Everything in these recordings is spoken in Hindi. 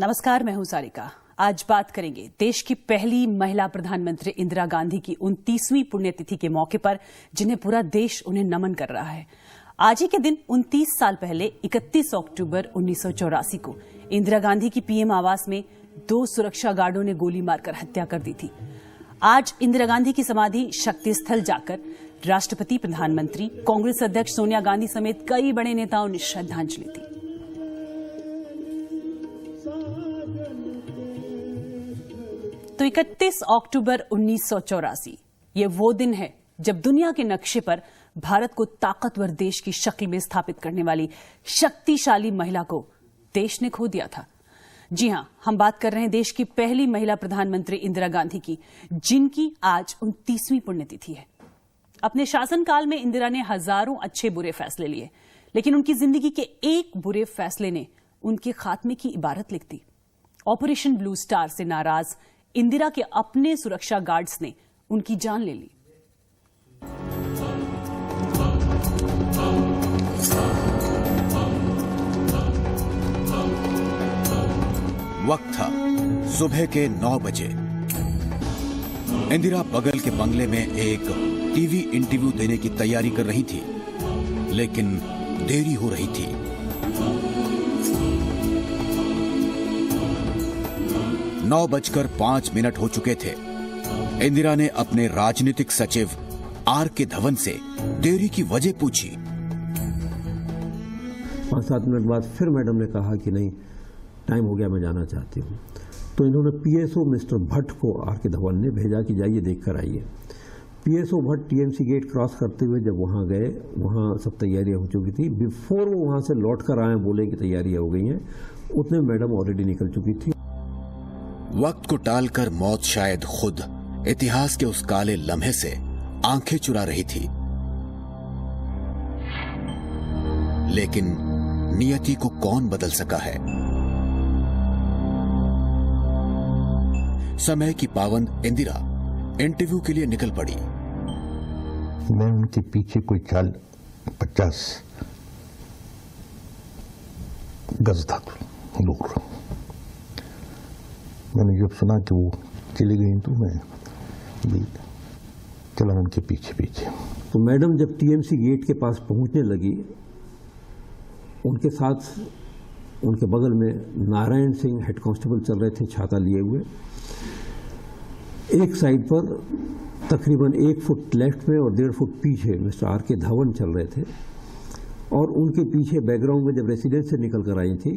नमस्कार, मैं हूं सारिका। आज बात करेंगे देश की पहली महिला प्रधानमंत्री इंदिरा गांधी की 29वीं पुण्यतिथि के मौके पर, जिन्हें पूरा देश उन्हें नमन कर रहा है। आज ही के दिन 29 साल पहले 31 अक्टूबर 1984 को इंदिरा गांधी की पीएम आवास में 2 सुरक्षा गार्डों ने गोली मारकर हत्या कर दी थी। आज इंदिरा गांधी की समाधि शक्ति स्थल जाकर राष्ट्रपति, प्रधानमंत्री, कांग्रेस अध्यक्ष सोनिया गांधी समेत कई बड़े नेताओं ने श्रद्धांजलि दी। तो 31 अक्टूबर 1984 ये वो दिन है जब दुनिया के नक्शे पर भारत को ताकतवर देश की शक्ल में स्थापित करने वाली शक्तिशाली महिला को देश ने खो दिया था। जी हां, हम बात कर रहे हैं देश की पहली महिला प्रधानमंत्री इंदिरा गांधी की, जिनकी आज 29वीं पुण्यतिथि है। अपने शासनकाल में इंदिरा ने हजारों अच्छे बुरे फैसले लिए, लेकिन उनकी जिंदगी के एक बुरे फैसले ने उनके खात्मे की इबारत लिख दी। ऑपरेशन ब्लू स्टार से नाराज इंदिरा के अपने सुरक्षा गार्ड्स ने उनकी जान ले ली। वक्त था सुबह के 9 बजे। इंदिरा बगल के बंगले में एक टीवी इंटरव्यू देने की तैयारी कर रही थी, लेकिन देरी हो रही थी। नौ बजकर 5 मिनट हो चुके थे। इंदिरा ने अपने राजनीतिक सचिव आर.के. धवन से देरी की वजह पूछी। 5-7 मिनट बाद फिर मैडम ने कहा कि नहीं, टाइम हो गया, मैं जाना चाहती हूँ। तो इन्होंने पीएसओ मिस्टर भट्ट को आर.के. धवन ने भेजा कि जाइए देख कर आइए। PSO Bhatt TMC gate cross करते हुए जब वहां गए, वहां सब तैयारियां हो चुकी थी। बिफोर वो वहां से लौट कर आए, बोले कि तैयारियां हो गई हैं, उतने मैडम ऑलरेडी निकल चुकी थी। वक्त को टालकर मौत शायद खुद इतिहास के उस काले लम्हे से आंखें चुरा रही थी, लेकिन नियति को कौन बदल सका है। समय की पाबंद इंदिरा इंटरव्यू के लिए निकल पड़ी। मैं उनके पीछे कोई 40-50 गज था दूर। मैंने जब सुना कि वो चली गई तो मैं भी चला उनके पीछे पीछे। तो मैडम जब टीएमसी गेट के पास पहुंचने लगी, उनके साथ उनके बगल में नारायण सिंह हेड कांस्टेबल चल रहे थे छाता लिए हुए। एक साइड पर तकरीबन 1 फुट लेफ्ट में और 1.5 फुट पीछे मिस्टर आर.के. धवन चल रहे थे, और उनके पीछे बैकग्राउंड में जब रेसिडेंस से निकल कर आई थी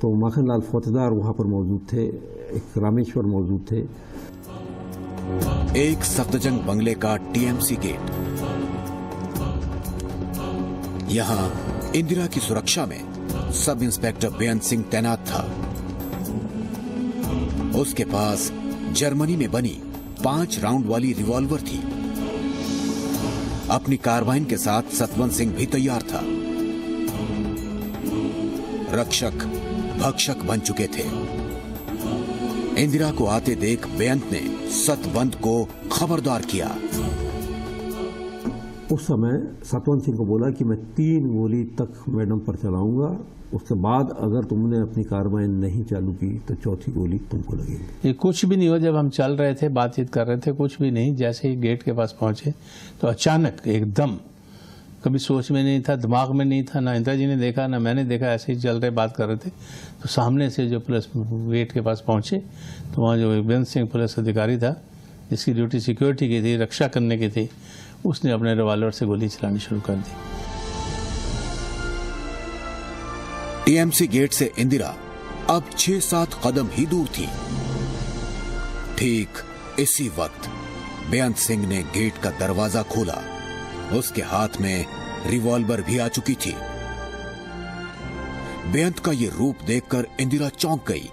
तो माखनलाल फौजदार वहां पर मौजूद थे, एक रामेश्वर मौजूद थे। एक सफ्दरजंग बंगले का टीएमसी गेट। यहां इंदिरा की सुरक्षा में सब इंस्पेक्टर बेअंत सिंह तैनात था। उसके पास जर्मनी में बनी 5 राउंड वाली रिवॉल्वर थी। अपनी कार्बाइन के साथ सतवंत सिंह भी तैयार था। रक्षक भक्षक बन चुके थे। इंदिरा को आते देख बेअंत ने सतवंत को खबरदार किया। उस समय सतवंत सिंह को बोला कि मैं 3 गोली तक मैडम पर चलाऊंगा, उसके बाद अगर तुमने अपनी कार्बाइन नहीं चालू की तो 4थी गोली तुमको लगेगी। ये कुछ भी नहीं हुआ। जब हम चल रहे थे, बातचीत कर रहे थे, कुछ भी नहीं। जैसे ही गेट के पास पहुंचे तो अचानक एकदम, कभी सोच में नहीं था, दिमाग में नहीं था, ना इंदिरा जी ने देखा ना मैंने देखा, ऐसे ही चल रहे बात कर रहे थे, तो सामने से जो पुलिस गेट के पास पहुंचे तो वहाँ जो बेअंत सिंह पुलिस अधिकारी था, जिसकी ड्यूटी सिक्योरिटी की थी, रक्षा करने की थी, उसने अपने रिवॉल्वर से गोली चलानी शुरू कर दी। टीएमसी गेट से इंदिरा अब 6-7 कदम ही दूर थी। ठीक इसी वक्त बेअंत सिंह ने गेट का दरवाजा खोला। उसके हाथ में रिवॉल्वर भी आ चुकी थी। बेअंत का ये रूप देखकर इंदिरा चौंक गई।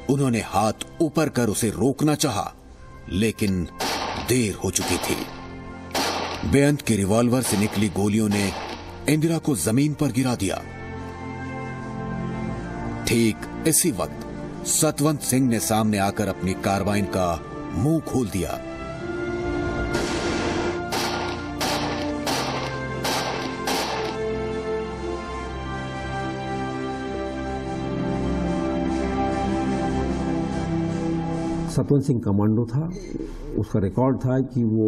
उन्होंने हाथ ऊपर कर उसे रोकना चाहा, लेकिन देर हो चुकी थी। बेअंत के रिवॉल्वर से निकली गोलियों ने इंदिरा को जमीन पर गिरा दिया। ठीक इसी वक्त सतवंत सिंह ने सामने आकर अपनी कार्बाइन का मुंह खोल दिया। सतवंत सिंह कमांडो था। उसका रिकॉर्ड था कि वो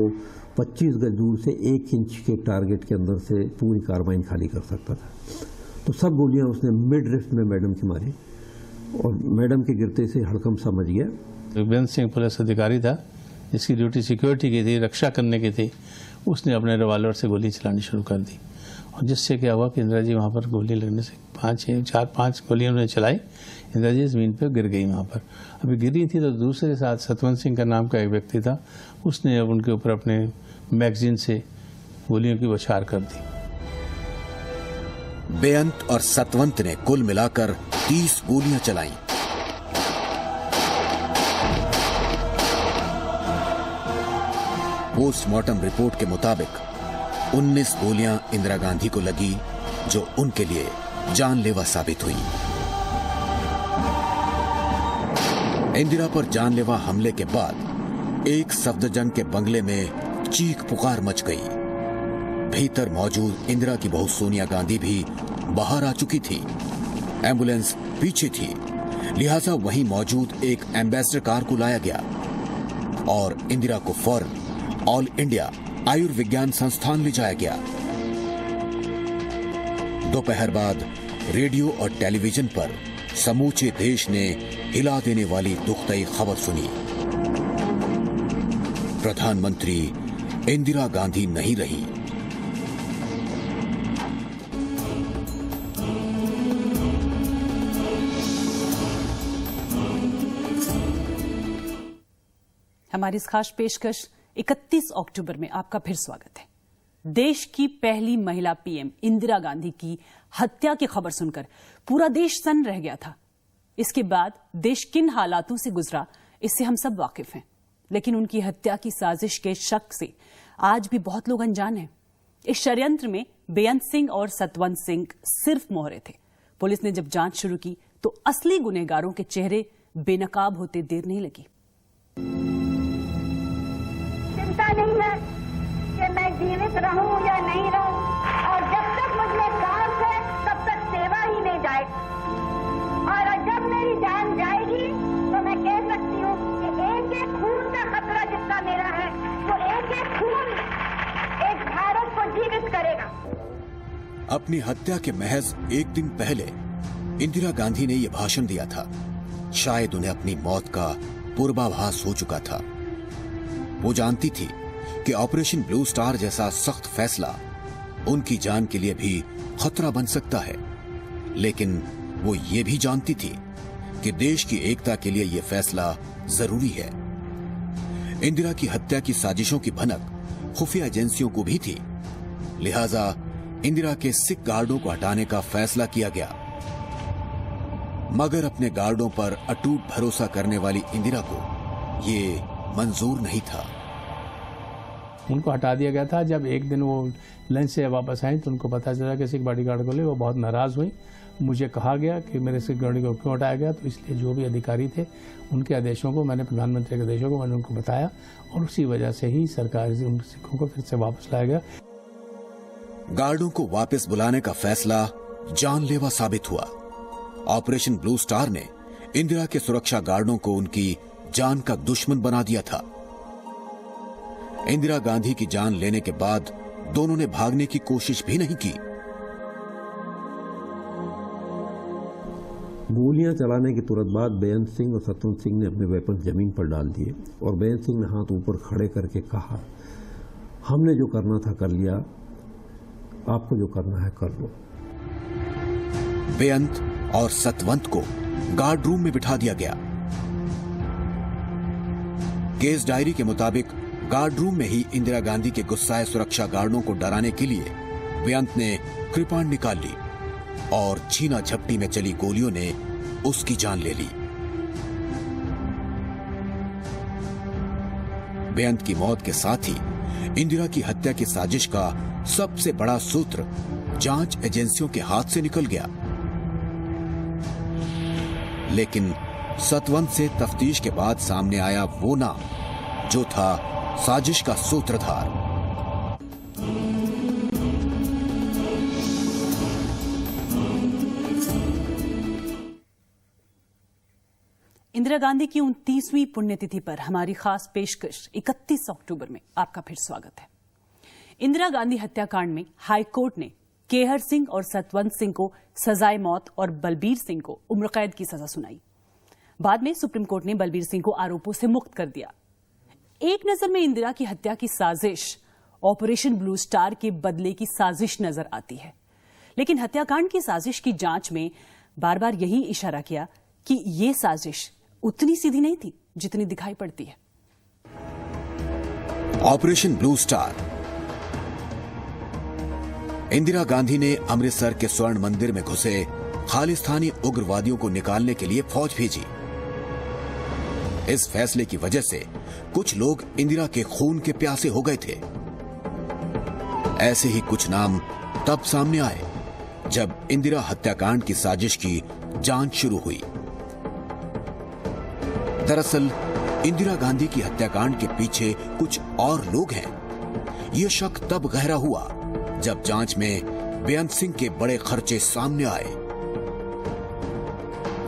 25 गज दूर से 1 इंच के टारगेट के अंदर से पूरी कार्बाइन खाली कर सकता था। तो सब गोलियां उसने मिड रिफ्ट में मैडम की मारी और मैडम के गिरते से हड़कंप सा मच गया। बेअंत सिंह पुलिस अधिकारी था जिसकी ड्यूटी सिक्योरिटी की थी, रक्षा करने की थी। उसने अपने रिवॉल्वर से गोली चलानी शुरू कर दी और जिससे क्या हुआ कि इंदिरा जी वहाँ पर गोली लगने से 5 गोलियां उन्होंने चलाई। इंदिरा जी जमीन पर गिर गई। वहाँ पर अभी गिरी थी तो दूसरे साथ सतवंत सिंह का नाम का एक व्यक्ति था, उसने अब उनके ऊपर अपने मैगजीन से गोलियों की बौछार कर दी। बेअंत और सतवंत ने कुल मिलाकर 30 गोलियां चलाईं। पोस्टमार्टम रिपोर्ट के मुताबिक 19 गोलियां इंदिरा गांधी को लगी जो उनके लिए जानलेवा साबित हुई। इंदिरा पर जानलेवा हमले के बाद एक सफदरजंग के बंगले में चीख पुकार मच गई। भीतर मौजूद इंदिरा की बहू सोनिया गांधी भी बाहर आ चुकी थी। एम्बुलेंस पीछे थी, लिहाजा वहीं मौजूद एक एम्बेसडर कार को लाया गया और इंदिरा को फौरन ऑल इंडिया आयुर्विज्ञान संस्थान ले जाया गया। दोपहर बाद रेडियो और टेलीविजन पर समूचे देश ने हिला देने वाली दुखदाई खबर सुनी। प्रधानमंत्री इंदिरा गांधी नहीं रही। हमारी इस खास पेशकश 31 अक्टूबर में आपका फिर स्वागत है। देश की पहली महिला पीएम इंदिरा गांधी की हत्या की खबर सुनकर पूरा देश सन्न रह गया था। इसके बाद देश किन हालातों से गुजरा इससे हम सब वाकिफ हैं, लेकिन उनकी हत्या की साजिश के शक से आज भी बहुत लोग अनजान हैं। इस षड्यंत्र में बेअंत सिंह और सतवंत सिंह सिर्फ मोहरे थे। पुलिस ने जब जांच शुरू की तो असली गुनहगारों के चेहरे बेनकाब होते देर नहीं लगी। चिंता नहीं है कि मैं जीवित रहूं या नहीं रहूं, और जब तक मुझमें सांस है तब तक सेवा ही नहीं जाएगी। और जब मेरी जान जाएगी तो मैं कह सकती हूँ कि एक एक खून का खतरा जितना मेरा है, वो एक एक खून एक भारत को जीवित करेगा। अपनी हत्या के महज एक दिन पहले इंदिरा गांधी ने यह भाषण दिया था। शायद उन्हें अपनी मौत का पूर्वाभास हो चुका था। वो जानती थी कि ऑपरेशन ब्लू स्टार जैसा सख्त फैसला उनकी जान के लिए भी खतरा बन सकता है, लेकिन वो ये भी जानती थी कि देश की एकता के लिए यह फैसला जरूरी है। इंदिरा की हत्या की साजिशों की भनक खुफिया एजेंसियों को भी थी, लिहाजा इंदिरा के सिख गार्डों को हटाने का फैसला किया गया। मगर अपने गार्डों पर अटूट भरोसा करने वाली इंदिरा को ये मंजूर नहीं था। उनको हटा दिया गया था। जब एक दिन वो लंच से वापस आई तो उनको पता चला कि सिख बॉडीगार्ड को ले, वो बहुत नाराज हुई। मुझे कहा गया कि मेरे सिख गार्ड को क्यों हटाया गया, तो इसलिए जो भी अधिकारी थे उनके आदेशों को मैंने, प्रधानमंत्री के आदेशों को मैंने उनको बताया और उसी वजह से ही सरकार से उन सिखों को फिर से वापस लाया गया। गार्डों को वापस बुलाने का फैसला जानलेवा साबित हुआ। ऑपरेशन ब्लू स्टार ने इंदिरा के सुरक्षा गार्डों को उनकी जान का दुश्मन बना दिया था। इंदिरा गांधी की जान लेने के बाद दोनों ने भागने की कोशिश भी नहीं की। गोलियां चलाने के तुरंत बाद बेअंत सिंह और सतवंत सिंह ने अपने वेपन जमीन पर डाल दिए और बेअंत सिंह ने हाथ ऊपर खड़े करके कहा, हमने जो करना था कर लिया, आपको जो करना है कर लो। बेअंत और सतवंत को गार्ड रूम में बिठा दिया गया। केस डायरी के मुताबिक गार्ड रूम में ही इंदिरा गांधी के गुस्साए सुरक्षा गार्डों को डराने के लिए बेअंत ने कृपाण निकाल ली और छीना झपटी में चली गोलियों ने उसकी जान ले ली। बेअंत की मौत के साथ ही इंदिरा की हत्या की साजिश का सबसे बड़ा सूत्र जांच एजेंसियों के हाथ से निकल गया। लेकिन सतवंत से तफ्तीश के बाद सामने आया वो नाम जो था साजिश का सूत्रधार। इंदिरा गांधी की 29वीं पुण्यतिथि पर हमारी खास पेशकश 31 अक्टूबर में आपका फिर स्वागत है। इंदिरा गांधी हत्याकांड में हाईकोर्ट ने केहर सिंह और सतवंत सिंह को सजाए मौत और बलबीर सिंह को उम्र कैद की सजा सुनाई। बाद में सुप्रीम कोर्ट ने बलबीर सिंह को आरोपों से मुक्त कर दिया। एक नजर में इंदिरा की हत्या की साजिश ऑपरेशन ब्लू स्टार के बदले की साजिश नजर आती है, लेकिन हत्याकांड की साजिश की जांच में बार बार यही इशारा किया कि ये साजिश उतनी सीधी नहीं थी जितनी दिखाई पड़ती है। Operation blue star. Indira Gandhi ने अमृतसर के स्वर्ण मंदिर में घुसे खालिस्तानी उग्रवादियों को निकालने के लिए फौज भेजी। इस फैसले की वजह से कुछ लोग इंदिरा के खून के प्यासे हो गए थे। ऐसे ही कुछ नाम तब सामने आए जब इंदिरा हत्याकांड की साजिश की जांच शुरू हुई। दरअसल इंदिरा गांधी की हत्याकांड के पीछे कुछ और लोग हैं। यह शक तब गहरा हुआ जब जांच में बेअंत सिंह के बड़े खर्चे सामने आए।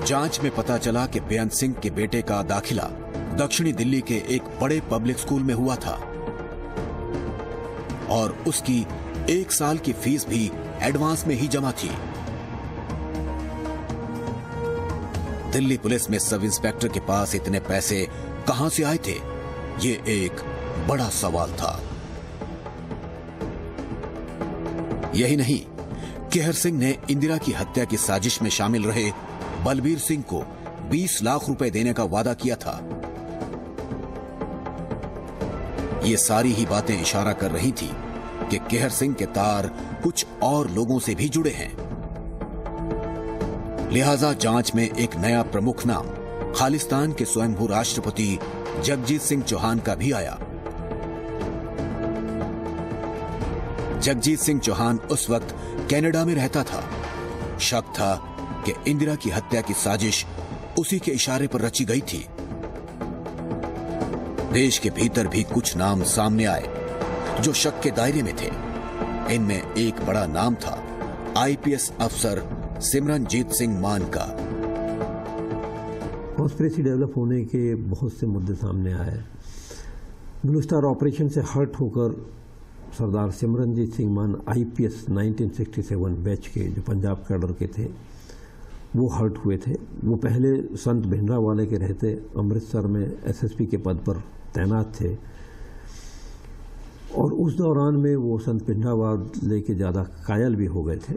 जांच में पता चला कि बेअंत सिंह के बेटे का दाखिला दक्षिणी दिल्ली के एक बड़े पब्लिक स्कूल में हुआ था और उसकी 1 साल की फीस भी एडवांस में ही जमा थी। दिल्ली पुलिस में सब इंस्पेक्टर के पास इतने पैसे कहां से आए थे, ये एक बड़ा सवाल था। यही नहीं, केहर सिंह ने इंदिरा की हत्या की साजिश में शामिल रहे बलबीर सिंह को 20 लाख रुपए देने का वादा किया था। ये सारी ही बातें इशारा कर रही थी कि केहर सिंह के तार कुछ और लोगों से भी जुड़े हैं। लिहाजा जांच में एक नया प्रमुख नाम खालिस्तान के स्वयंभू राष्ट्रपति जगजीत सिंह चौहान का भी आया। जगजीत सिंह चौहान उस वक्त कनाडा में रहता था। शक था कि इंदिरा की हत्या की साजिश उसी के इशारे पर रची गई थी। देश के भीतर भी कुछ नाम सामने आए जो शक के दायरे में थे। इनमें एक बड़ा नाम था आईपीएस अफसर सिमरनजीत सिंह मान का। कॉन्स्पिरेसी डेवलप होने के बहुत से मुद्दे सामने आए। ब्लू स्टार ऑपरेशन से हर्ट होकर सरदार सिमरनजीत सिंह मान आईपीएस 1967 बैच के जो पंजाब कैडर के थे वो हर्ट हुए थे। वो पहले संत भिंडरावाले के रहते अमृतसर में एसएसपी के पद पर तैनात थे और उस दौरान में वो संत भिंडरावाले के ज़्यादा कायल भी हो गए थे।